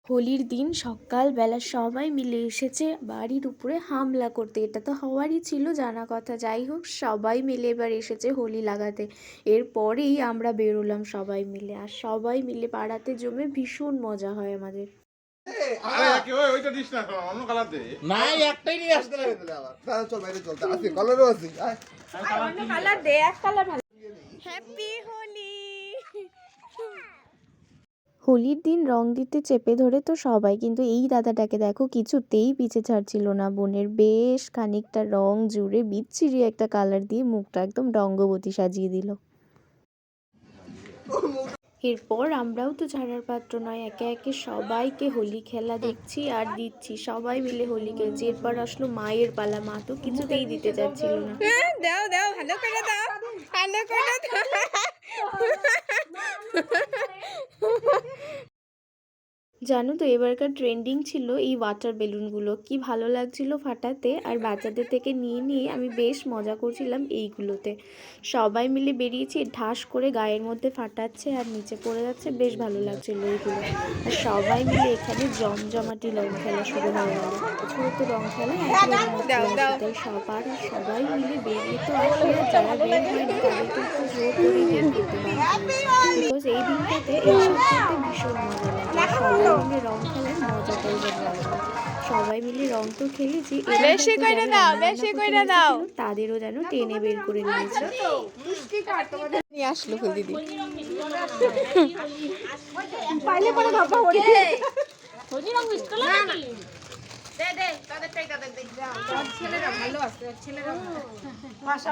হোলির দিন সকালবেলা সবাই মিলে এসেছে বাড়ির উপরে হামলা করতে। এটা তো হওয়ারই ছিল, জানা কথা। যাই হোক, সবাই মিলে এবার এসেছে হোলি লাগাতে। এরপরেই আমরা বেরোলাম সবাই মিলে, আর সবাই মিলে পাড়াতে জমে ভীষণ মজা হয় আমাদের। হ্যাপি হোলি। হোলির দিন রং দিতে চেপে ধরে তো সবাই, কিন্তু এই দাদাটাকে দেখো কিছুতেই পিছে ছাড়ছিল না। বোনের বেশ খানিকটা রং জুড়ে বিচ্ছিরি একটা কালার দিয়ে মুখটা একদম রঙ্গবতী সাজিয়ে দিল। এরপর আমরাও তো ছাড়ার পাত্র নয়, একে একে সবাইকে হোলি খেলা দেখছি আর দিচ্ছি। সবাই মিলে হোলি খেলছি। এরপর আসলো মায়ের পালা, মা তো কিছুতেই দিতে চাচ্ছিল না। দাও দাও, ভালো করে দাও, ভালো করে দাও। জানো তো এবারকার ট্রেন্ডিং ছিল এই ওয়াটার বেলুনগুলো, কি ভালো লাগছিল ফাটাতে। আর বাচ্চাদের থেকে নিয়ে নিয়ে আমি বেশ মজা করছিলাম এইগুলোতে। সবাই মিলে বেরিয়েছি, ঠাস করে গায়ের মধ্যে ফাটাচ্ছে আর নিচে পড়ে যাচ্ছে, বেশ ভালো লাগছিল এইগুলো। আর সবাই মিলে এখানে জমজমাটি রং খেলা শুরু হয়ে গেল। বছরে তো রং খেলা একবারই মাত্র আসে, তাই সবাই মিলে বেরিয়ে তো আসে, আর যারা বের হয়নি তাদেরকে একটু জোর করে বের করতে বাধ্য হই। বিকজ এই দিনটাতে এইসব করতে ভীষণ মজা লাগে। সবাই মিলে রং খেলার মজাটাই যেন আলাদা। সবাই মিলে রং তো খেলেছি, বেশি করে দাও, বেশি করে দাও। তাদেরও যেন টেনে বের করে নিয়েছে। নিয়ে আসলো ফুল দিদি। পাইলে পরে বাবা ওরে হোলি রং মিস করলো নাকি? দে তাদেরটাই তাদের দেখ ছেলেরা ভালো আছে ছেলেরা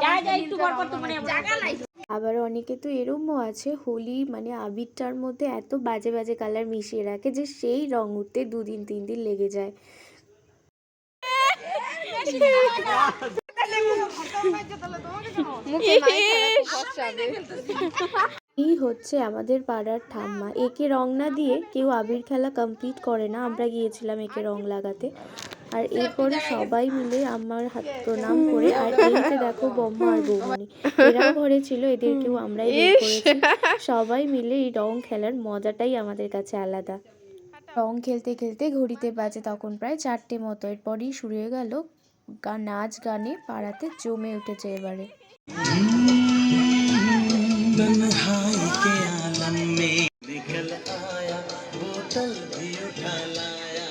যা একটু বড় করতে মনে জায়গা নাই। আবার অনেকে তো এরমও আছে, হোলি মানে আবিরটার মধ্যে এত বাজে বাজে কালার মিশিয়ে রাখে যে সেই রং উঠতে 2 দিন 3 দিন লেগে যায়। এই হচ্ছে আমাদের পাড়ার ঠাম্মা। একে রং না দিয়ে কেউ আবির খেলা কমপ্লিট করে না। আমরা গিয়েছিলাম একে রং লাগাতে, আর এরপরে সবাই মিলে আমার হাত প্রণাম করে, আর এইতে দেখো বম্মা আর বৌমনি এরাও ঘরে ছিল, এদেরকেও আমরাই বের করেছি। সবাই মিলে এই রং খেলার মজাটাই আমাদের কাছে আলাদা। রং খেলতে খেলতে ঘড়িতে বাজে তখন প্রায় 4টে মতো। এরপরই শুরু হয়ে গেল নাচ গানে, পাড়াতে জমে উঠেছে এবারে। तन्हाई के आलम में निकल आया, बोतल भी उठा लाया।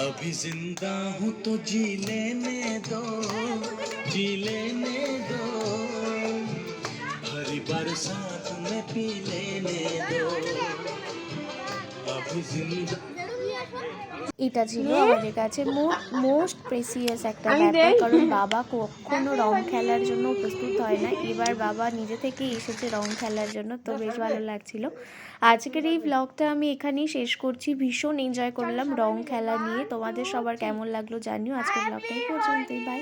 अभी जिंदा हूँ तो जी लेने दो, जी लेने दो, हरी बरसात में पी लेने दो, अभी जिंदा। এটা ছিল আমাদের কাছে মোস্ট প্রেসিয়াস একটা ব্যাপার, কারণ বাবা কখনো রং খেলার জন্য প্রস্তুত হয় না। এবার বাবা নিজে থেকেই এসেছে রং খেলার জন্য, তো বেশ ভালো লাগছিল। আজকের এই ব্লগটা আমি এখানেই শেষ করছি। ভীষণ এনজয় করলাম রং খেলা নিয়ে। তোমাদের সবার কেমন লাগলো জানিও। আজকের ব্লগটা এই পর্যন্তই, বাই।